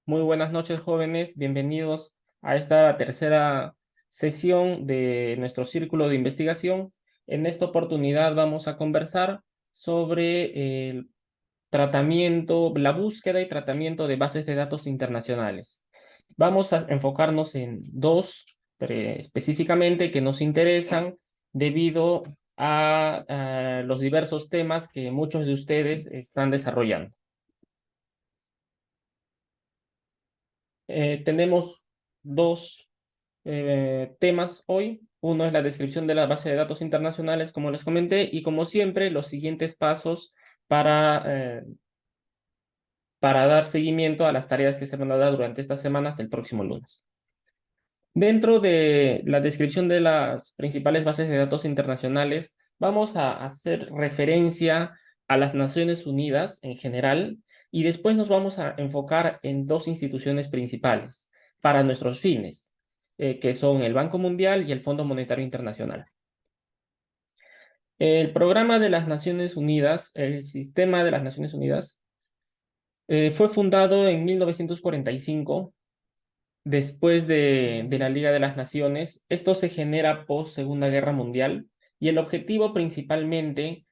Muy buenas noches, jóvenes. Bienvenidos a esta tercera sesión de nuestro círculo de investigación. En esta oportunidad vamos a conversar sobre el tratamiento, la búsqueda y tratamiento de bases de datos internacionales. Vamos a enfocarnos en dos específicamente que nos interesan debido a los diversos temas que muchos de ustedes están desarrollando. Tenemos dos temas hoy. Uno es la descripción de la base de datos internacionales, como les comenté, y como siempre, los siguientes pasos para, eh, para dar seguimiento a las tareas que se van a dar durante estas semanas del próximo lunes. Dentro de la descripción de las principales bases de datos internacionales, vamos a hacer referencia a las Naciones Unidas en general y después nos vamos a enfocar en dos instituciones principales para nuestros fines, que son el Banco Mundial y el Fondo Monetario Internacional. El programa de las Naciones Unidas, el sistema de las Naciones Unidas, fue fundado en 1945 después de la Liga de las Naciones. Esto se genera post Segunda Guerra Mundial y el objetivo principalmente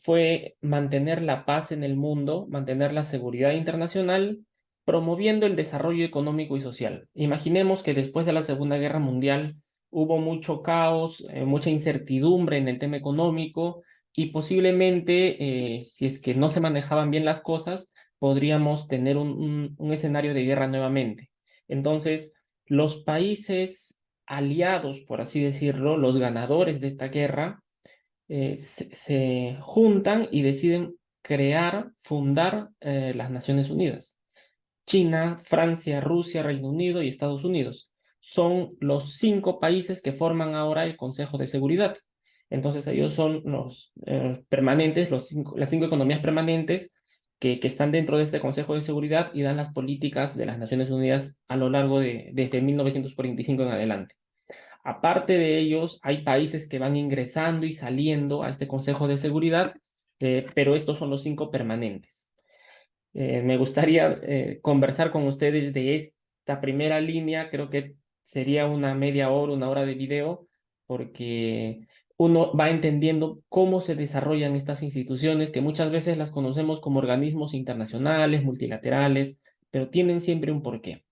fue mantener la paz en el mundo, mantener la seguridad internacional, promoviendo el desarrollo económico y social. Imaginemos que después de la Segunda Guerra Mundial hubo mucho caos, mucha incertidumbre en el tema económico y posiblemente, si es que no se manejaban bien las cosas, podríamos tener un escenario de guerra nuevamente. Entonces, los países aliados, por así decirlo, los ganadores de esta guerra, se juntan y deciden fundar las Naciones Unidas. China, Francia, Rusia, Reino Unido y Estados Unidos son los 5 países que forman ahora el Consejo de Seguridad. Entonces ellos son los permanentes, las 5 economías permanentes que están dentro de este Consejo de Seguridad y dan las políticas de las Naciones Unidas a lo largo desde 1945 en adelante. Aparte de ellos, hay países que van ingresando y saliendo a este Consejo de Seguridad, pero estos son los 5 permanentes. Me gustaría conversar con ustedes de esta primera línea. Creo que sería una media hora, una hora de video, porque uno va entendiendo cómo se desarrollan estas instituciones, que muchas veces las conocemos como organismos internacionales, multilaterales, pero tienen siempre un porqué.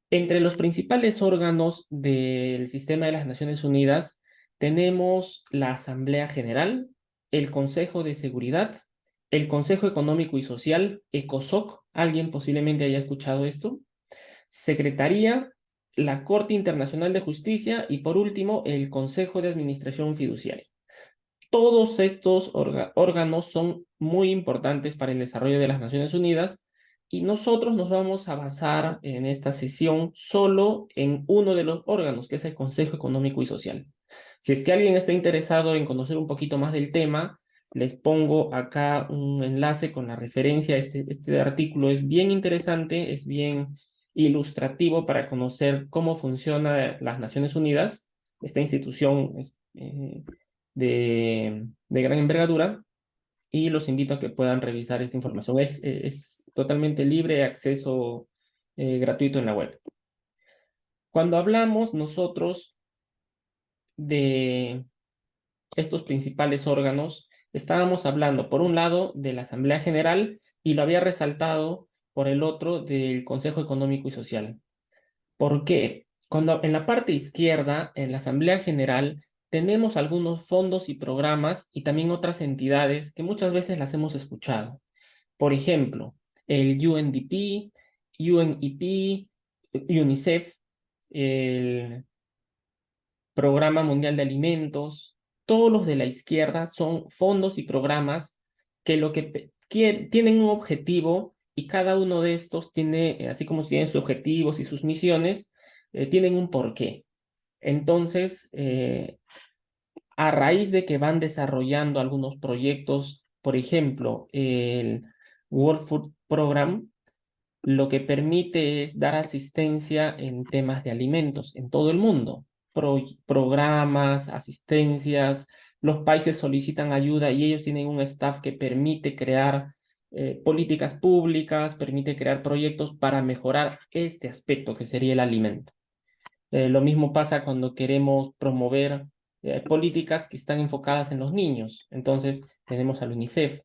Entre los principales órganos del sistema de las Naciones Unidas tenemos la Asamblea General, el Consejo de Seguridad, el Consejo Económico y Social, ECOSOC, alguien posiblemente haya escuchado esto, Secretaría, la Corte Internacional de Justicia y por último el Consejo de Administración Fiduciaria. Todos estos órganos son muy importantes para el desarrollo de las Naciones Unidas y nosotros nos vamos a basar en esta sesión solo en uno de los órganos, que es el Consejo Económico y Social. Si es que alguien está interesado en conocer un poquito más del tema, les pongo acá un enlace con la referencia. Este artículo es bien interesante, es bien ilustrativo para conocer cómo funciona las Naciones Unidas, esta institución de gran envergadura, y los invito a que puedan revisar esta información. Es totalmente libre, acceso gratuito en la web. Cuando hablamos nosotros de estos principales órganos, estábamos hablando, por un lado, de la Asamblea General y lo había resaltado por el otro del Consejo Económico y Social. ¿Por qué? Cuando en la parte izquierda, en la Asamblea General, tenemos algunos fondos y programas y también otras entidades que muchas veces las hemos escuchado. Por ejemplo, el UNDP, UNEP, UNICEF, el Programa Mundial de Alimentos. Todos los de la izquierda son fondos y programas que tienen un objetivo y cada uno de estos tiene, así como tienen sus objetivos y sus misiones, tienen un porqué. Entonces, a raíz de que van desarrollando algunos proyectos, por ejemplo, el World Food Program, lo que permite es dar asistencia en temas de alimentos en todo el mundo. Programas, asistencias, los países solicitan ayuda y ellos tienen un staff que permite crear políticas públicas, permite crear proyectos para mejorar este aspecto que sería el alimento. Lo mismo pasa cuando queremos promover políticas que están enfocadas en los niños. Entonces tenemos al UNICEF.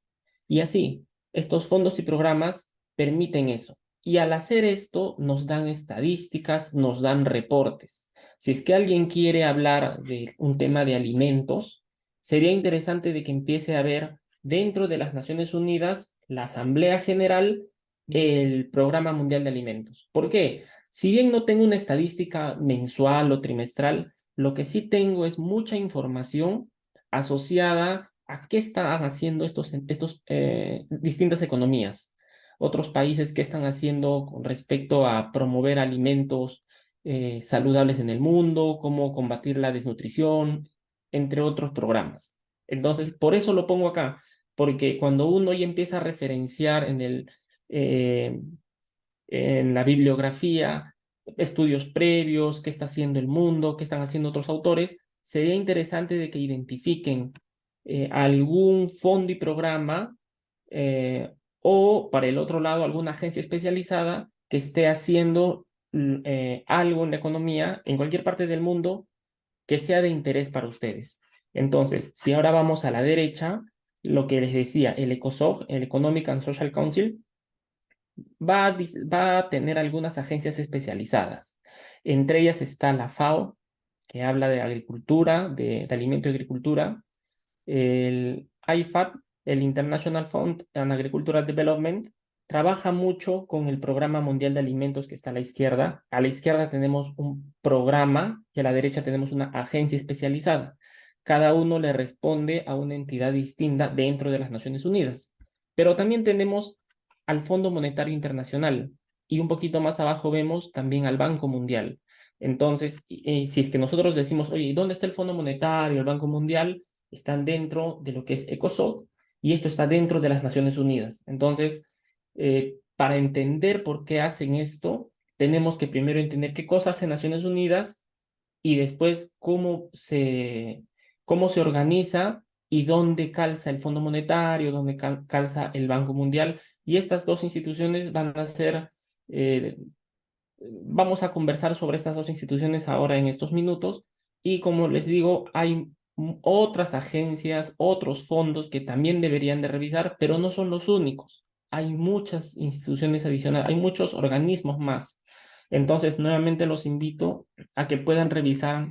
Y así, estos fondos y programas permiten eso. Y al hacer esto, nos dan estadísticas, nos dan reportes. Si es que alguien quiere hablar de un tema de alimentos, sería interesante de que empiece a ver dentro de las Naciones Unidas, la Asamblea General, el Programa Mundial de Alimentos. ¿Por qué? Si bien no tengo una estadística mensual o trimestral, lo que sí tengo es mucha información asociada a qué están haciendo estos distintas economías. Otros países qué están haciendo con respecto a promover alimentos saludables en el mundo, cómo combatir la desnutrición, entre otros programas. Entonces, por eso lo pongo acá, porque cuando uno ya empieza a referenciar eh, en la bibliografía, estudios previos, qué está haciendo el mundo, qué están haciendo otros autores, sería interesante de que identifiquen algún fondo y programa o, para el otro lado, alguna agencia especializada que esté haciendo algo en la economía en cualquier parte del mundo que sea de interés para ustedes. Entonces, si ahora vamos a la derecha, lo que les decía, el ECOSOC, el Economic and Social Council, va a tener algunas agencias especializadas. Entre ellas está la FAO, que habla de agricultura, de alimento y agricultura, el IFAD, el International Fund on Agricultural Development, trabaja mucho con el Programa Mundial de Alimentos que está a la izquierda. A la izquierda tenemos un programa y a la derecha tenemos una agencia especializada. Cada uno le responde a una entidad distinta dentro de las Naciones Unidas. Pero también tenemos al Fondo Monetario Internacional y un poquito más abajo vemos también al Banco Mundial. Entonces, si es que nosotros decimos, oye, ¿dónde está el Fondo Monetario, el Banco Mundial? Están dentro de lo que es ECOSOC y esto está dentro de las Naciones Unidas. Entonces, para entender por qué hacen esto, tenemos que primero entender qué cosas hacen Naciones Unidas y después cómo se organiza y dónde calza el Fondo Monetario, dónde calza el Banco Mundial. Y estas dos instituciones van a ser, eh, vamos a conversar sobre estas dos instituciones ahora en estos minutos. Y como les digo, hay otras agencias, otros fondos que también deberían de revisar, pero no son los únicos. Hay muchas instituciones adicionales, hay muchos organismos más. Entonces, nuevamente los invito a que puedan revisar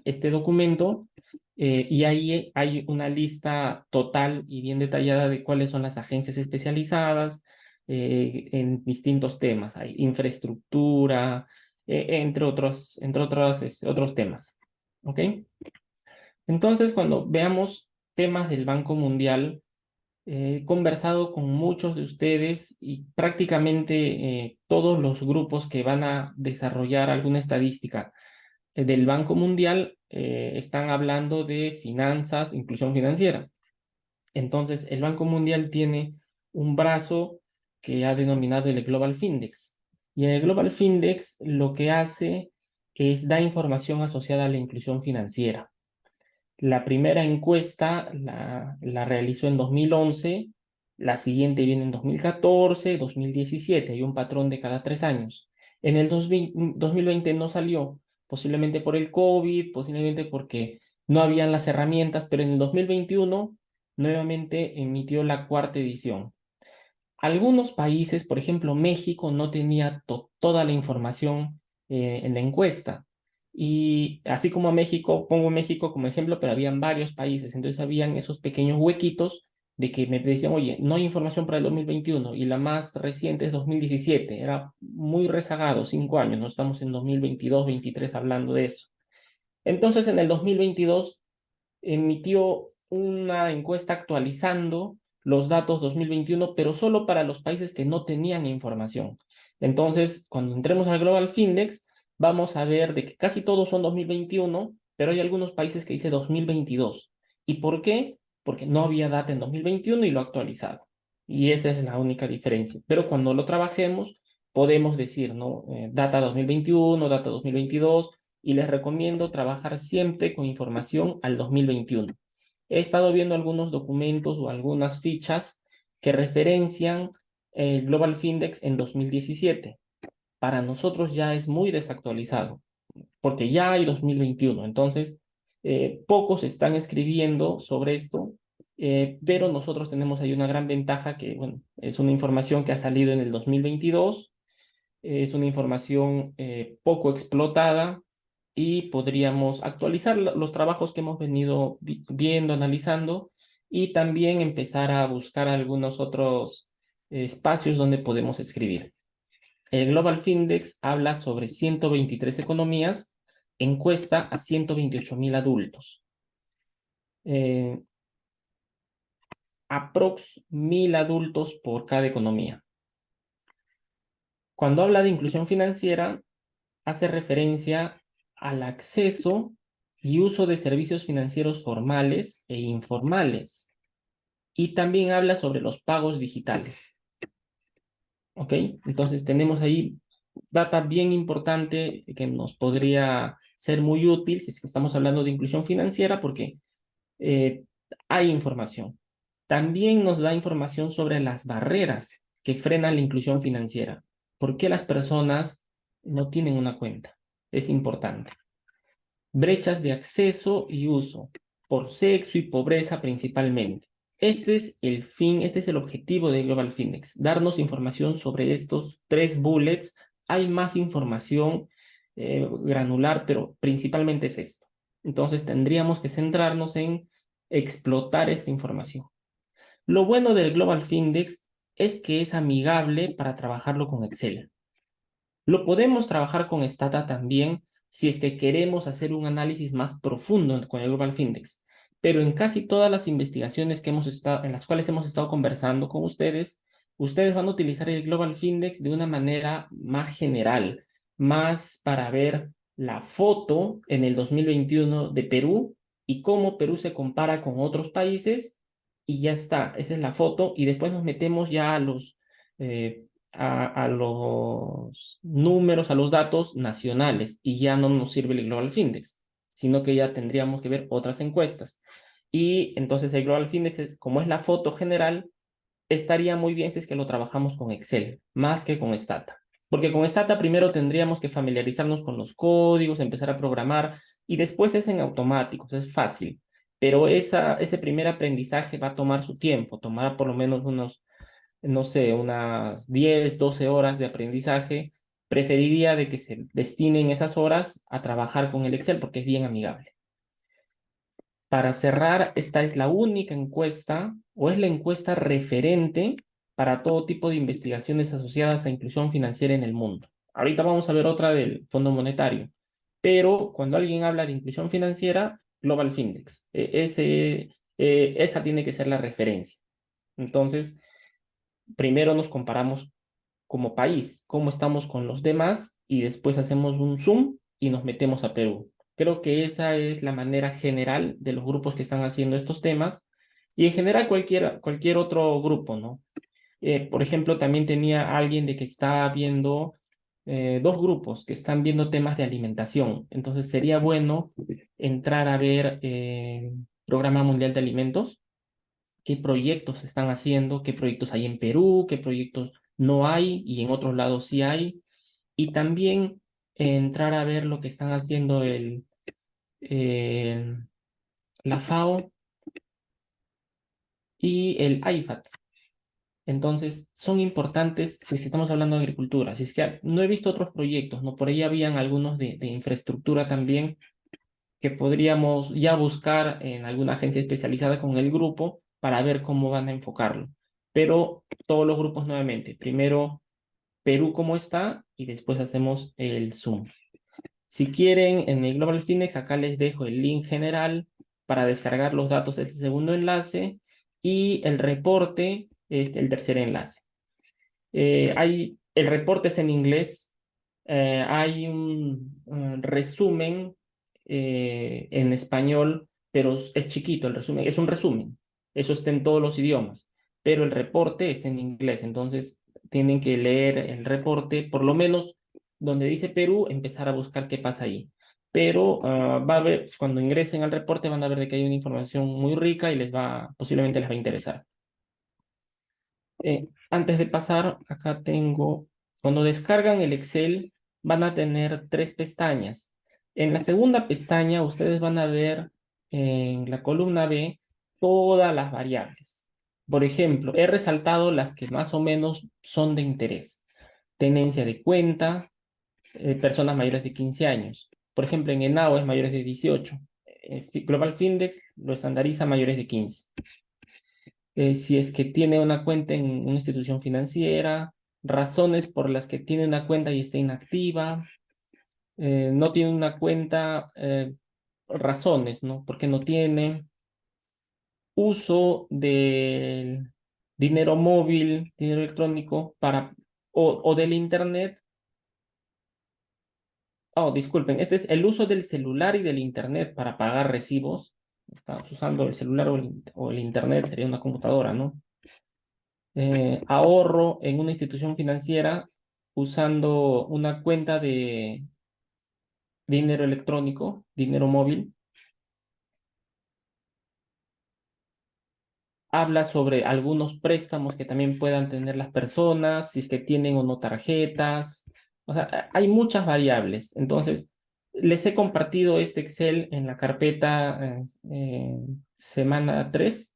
este documento y ahí hay una lista total y bien detallada de cuáles son las agencias especializadas en distintos temas. Hay infraestructura, otros temas. ¿Ok? Entonces, cuando veamos temas del Banco Mundial, he conversado con muchos de ustedes y prácticamente todos los grupos que van a desarrollar alguna estadística del Banco Mundial están hablando de finanzas, inclusión financiera. Entonces, el Banco Mundial tiene un brazo que ha denominado el Global Findex. Y en el Global Findex lo que hace es dar información asociada a la inclusión financiera. La primera encuesta la realizó en 2011, la siguiente viene en 2014, 2017, hay un patrón de cada 3 años. En el 2020 no salió, posiblemente por el COVID, posiblemente porque no habían las herramientas, pero en el 2021 nuevamente emitió la cuarta edición. Algunos países, por ejemplo, México, no tenía toda la información en la encuesta. Y así como México, pongo México como ejemplo, pero habían varios países. Entonces habían esos pequeños huequitos de que me decían, oye, no hay información para el 2021 y la más reciente es 2017. Era muy rezagado, 5 años. No estamos en 2022, 23 hablando de eso. Entonces en el 2022 emitió una encuesta actualizando los datos 2021, pero solo para los países que no tenían información. Entonces, cuando entremos al Global Findex, vamos a ver de que casi todos son 2021, pero hay algunos países que dice 2022. ¿Y por qué? Porque no había data en 2021 y lo ha actualizado. Y esa es la única diferencia. Pero cuando lo trabajemos, podemos decir, ¿no? Data 2021, data 2022, y les recomiendo trabajar siempre con información al 2021. He estado viendo algunos documentos o algunas fichas que referencian el Global Findex en 2017. Para nosotros ya es muy desactualizado, porque ya hay 2021. Entonces, pocos están escribiendo sobre esto, pero nosotros tenemos ahí una gran ventaja que, bueno, es una información que ha salido en el 2022, es una información poco explotada y podríamos actualizar los trabajos que hemos venido viendo, analizando y también empezar a buscar algunos otros espacios donde podemos escribir. El Global Findex habla sobre 123 economías, encuesta a 128.000 adultos. Aprox 1.000 adultos por cada economía. Cuando habla de inclusión financiera, hace referencia al acceso y uso de servicios financieros formales e informales. Y también habla sobre los pagos digitales. ¿Ok? Entonces tenemos ahí data bien importante que nos podría ser muy útil si es que estamos hablando de inclusión financiera porque eh, hay información. También nos da información sobre las barreras que frenan la inclusión financiera. ¿Por qué las personas no tienen una cuenta? Es importante. Brechas de acceso y uso, por sexo y pobreza principalmente. Este es el fin, este es el objetivo de Global Findex, darnos información sobre estos 3 bullets. Hay más información granular, pero principalmente es esto. Entonces tendríamos que centrarnos en explotar esta información. Lo bueno del Global Findex es que es amigable para trabajarlo con Excel. Lo podemos trabajar con Stata también si es que queremos hacer un análisis más profundo con el Global Findex. Pero en casi todas las investigaciones que hemos estado, en las cuales hemos estado conversando con ustedes, ustedes van a utilizar el Global Findex de una manera más general, más para ver la foto en el 2021 de Perú y cómo Perú se compara con otros países y ya está, esa es la foto y después nos metemos ya eh, a los números, a los datos nacionales y ya no nos sirve el Global Findex, sino que ya tendríamos que ver otras encuestas. Y entonces el Global Findex, como es la foto general, estaría muy bien si es que lo trabajamos con Excel, más que con Stata. Porque con Stata primero tendríamos que familiarizarnos con los códigos, empezar a programar y después es en automáticos, es fácil. Pero ese primer aprendizaje va a tomar su tiempo, tomará por lo menos unos no sé, unas 10, 12 horas de aprendizaje, preferiría de que se destinen esas horas a trabajar con el Excel porque es bien amigable. Para cerrar, esta es la única encuesta o es la encuesta referente para todo tipo de investigaciones asociadas a inclusión financiera en el mundo. Ahorita vamos a ver otra del Fondo Monetario, pero cuando alguien habla de inclusión financiera, Global Findex, esa tiene que ser la referencia. Entonces, primero nos comparamos como país, cómo estamos con los demás y después hacemos un zoom y nos metemos a Perú. Creo que esa es la manera general de los grupos que están haciendo estos temas y en general cualquier otro grupo, ¿no? Por ejemplo, también tenía alguien de que estaba viendo 2 grupos que están viendo temas de alimentación. Entonces sería bueno entrar a ver Programa Mundial de Alimentos, qué proyectos se están haciendo, qué proyectos hay en Perú, qué proyectos no hay y en otros lados sí hay. Y también entrar a ver lo que están haciendo el- la FAO y el IFAT. Entonces, son importantes si es que estamos hablando de agricultura. Si es que no he visto otros proyectos, ¿no? Por ahí habían algunos de infraestructura también que podríamos ya buscar en alguna agencia especializada con el grupo para ver cómo van a enfocarlo. Pero todos los grupos nuevamente, primero Perú cómo está y después hacemos el zoom. Si quieren, en el Global Finex, acá les dejo el link general para descargar los datos del segundo enlace y el reporte, el tercer enlace. El reporte está en inglés. Hay un resumen en español, pero es chiquito el resumen, es un resumen. Eso está en todos los idiomas, pero el reporte está en inglés, entonces tienen que leer el reporte, por lo menos donde dice Perú, empezar a buscar qué pasa ahí. Pero va a ver, cuando ingresen al reporte van a ver de que hay una información muy rica y posiblemente les va a interesar. Antes de pasar, acá tengo, cuando descargan el Excel, van a tener tres pestañas. En la segunda pestaña, ustedes van a ver en la columna B todas las variables. Por ejemplo, he resaltado las que más o menos son de interés. Tenencia de cuenta, personas mayores de 15 años. Por ejemplo, en ENAO es mayores de 18. Global Findex lo estandariza mayores de 15. Si es que tiene una cuenta en una institución financiera, razones por las que tiene una cuenta y está inactiva, no tiene una cuenta, razones, ¿no? Porque no tiene uso del dinero móvil, dinero electrónico para, o del internet. Oh, disculpen, este es el uso del celular y del internet para pagar recibos. Estamos usando el celular o el internet, sería una computadora, ¿no? Ahorro en una institución financiera usando una cuenta de dinero electrónico, dinero móvil. Habla sobre algunos préstamos que también puedan tener las personas, si es que tienen o no tarjetas. O sea, hay muchas variables. Entonces, les he compartido este Excel en la carpeta semana 3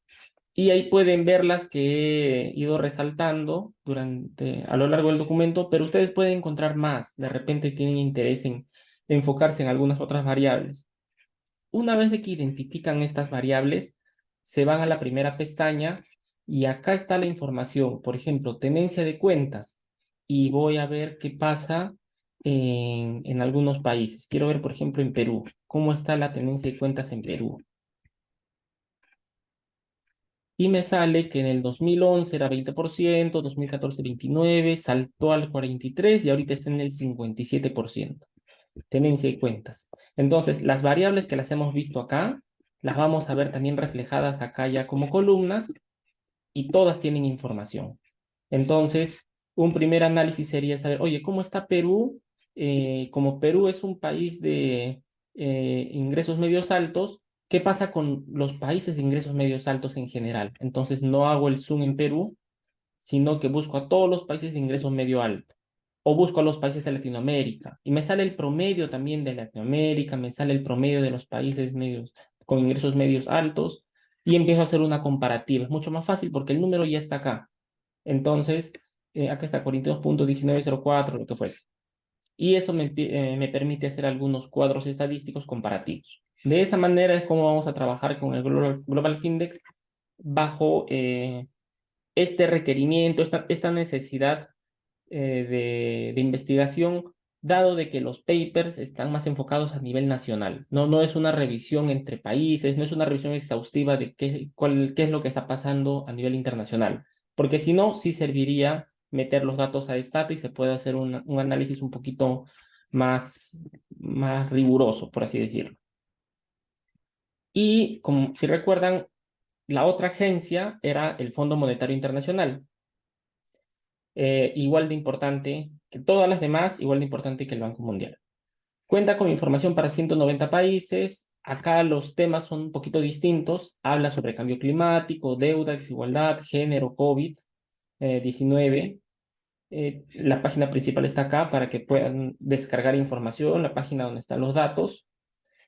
y ahí pueden ver las que he ido resaltando a lo largo del documento, pero ustedes pueden encontrar más. De repente tienen interés en enfocarse en algunas otras variables. Una vez de que identifican estas variables, se van a la primera pestaña y acá está la información. Por ejemplo, tenencia de cuentas. Y voy a ver qué pasa en algunos países. Quiero ver, por ejemplo, en Perú. ¿Cómo está la tenencia de cuentas en Perú? Y me sale que en el 2011 era 20%, 2014 29%, saltó al 43% y ahorita está en el 57%. Tenencia y cuentas. Entonces, las variables que las hemos visto acá, las vamos a ver también reflejadas acá ya como columnas y todas tienen información. Entonces, un primer análisis sería saber, oye, ¿cómo está Perú? Como Perú es un país de ingresos medios altos, ¿qué pasa con los países de ingresos medios altos en general? Entonces, no hago el zoom en Perú, sino que busco a todos los países de ingresos medio alto. O busco a los países de Latinoamérica. Y me sale el promedio también de Latinoamérica, me sale el promedio de los países medios, con ingresos medios altos, y empiezo a hacer una comparativa. Es mucho más fácil porque el número ya está acá. Entonces, acá está 42.1904, lo que fuese. Y eso me permite hacer algunos cuadros estadísticos comparativos. De esa manera es como vamos a trabajar con el Global Findex bajo este requerimiento, esta necesidad de investigación, dado de que los papers están más enfocados a nivel nacional. No es una revisión entre países, no es una revisión exhaustiva de qué es lo que está pasando a nivel internacional, porque si no, sí serviría meter los datos a Stata y se puede hacer un análisis un poquito más riguroso, por así decirlo. Y como si recuerdan, la otra agencia era el Fondo Monetario Internacional, igual de importante que todas las demás, igual de importante que el Banco Mundial. Cuenta con información para 190 países. Acá los temas son un poquito distintos. Habla sobre cambio climático, deuda, desigualdad, género, COVID-19. La página principal está acá para que puedan descargar información, la página donde están los datos.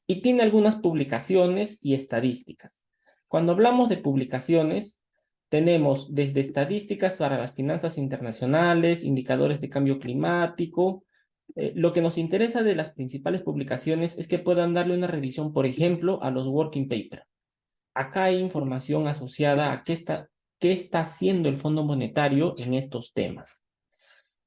Y tiene algunas publicaciones y estadísticas. Cuando hablamos de publicaciones, tenemos desde estadísticas para las finanzas internacionales, indicadores de cambio climático. Lo que nos interesa de las principales publicaciones es que puedan darle una revisión, por ejemplo, a los working paper. Acá hay información asociada a qué está haciendo el Fondo Monetario en estos temas.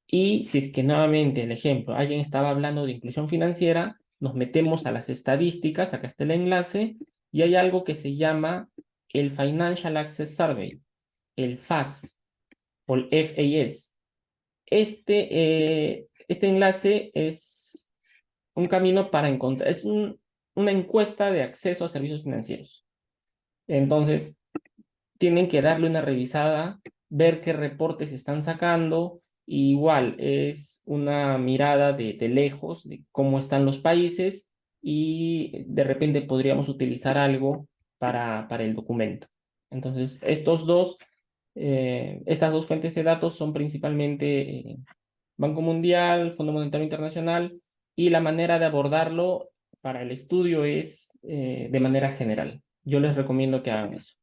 Y si es que nuevamente el ejemplo, alguien estaba hablando de inclusión financiera, nos metemos a las estadísticas, acá está el enlace, y hay algo que se llama el Financial Access Survey, el FAS o el FAS. Este enlace es un camino para encontrar, una encuesta de acceso a servicios financieros. Entonces, tienen que darle una revisada, ver qué reportes están sacando. Igual es una mirada de lejos de cómo están los países y de repente podríamos utilizar algo para el documento. Entonces, estos dos Estas dos fuentes de datos son principalmente Banco Mundial, Fondo Monetario Internacional, y la manera de abordarlo para el estudio es de manera general. Yo les recomiendo que hagan eso.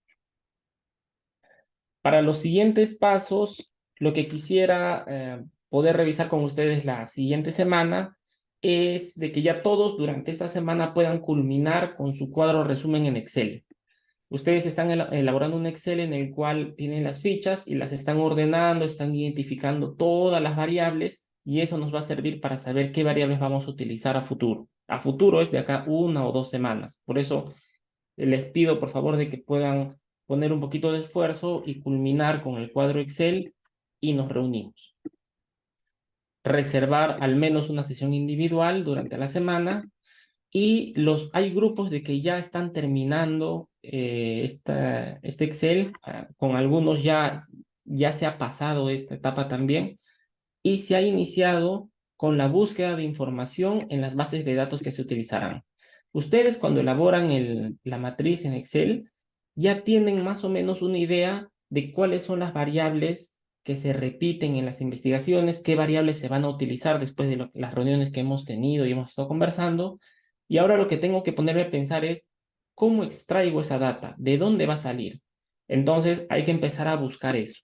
Para los siguientes pasos, lo que quisiera poder revisar con ustedes la siguiente semana es de que ya todos durante esta semana puedan culminar con su cuadro resumen en Excel. Ustedes están elaborando un Excel en el cual tienen las fichas y las están ordenando, están identificando todas las variables y eso nos va a servir para saber qué variables vamos a utilizar a futuro. A futuro es de acá 1 o 2 semanas. Por eso les pido por favor de que puedan poner un poquito de esfuerzo y culminar con el cuadro Excel y nos reunimos. Reservar al menos una sesión individual durante la semana y hay grupos de que ya están terminando este Excel, con algunos ya se ha pasado esta etapa también y se ha iniciado con la búsqueda de información en las bases de datos que se utilizarán. Ustedes cuando elaboran la matriz en Excel ya tienen más o menos una idea de cuáles son las variables que se repiten en las investigaciones, qué variables se van a utilizar después de las reuniones que hemos tenido y hemos estado conversando. Y ahora lo que tengo que ponerme a pensar es, ¿cómo extraigo esa data? ¿De dónde va a salir? Entonces hay que empezar a buscar eso.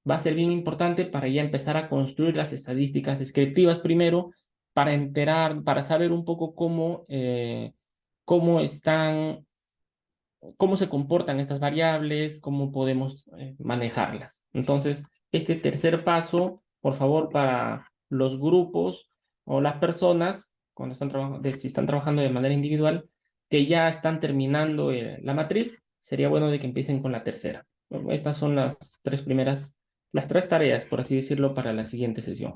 Va a ser bien importante para ya empezar a construir las estadísticas descriptivas primero, para saber un poco cómo están, cómo se comportan estas variables, cómo podemos manejarlas. Entonces, este tercer paso, por favor, para los grupos o las personas, cuando están trabajando, si están trabajando de manera individual, que ya están terminando la matriz, sería bueno de que empiecen con la tercera. Bueno, estas son las tres tareas, por así decirlo, para la siguiente sesión.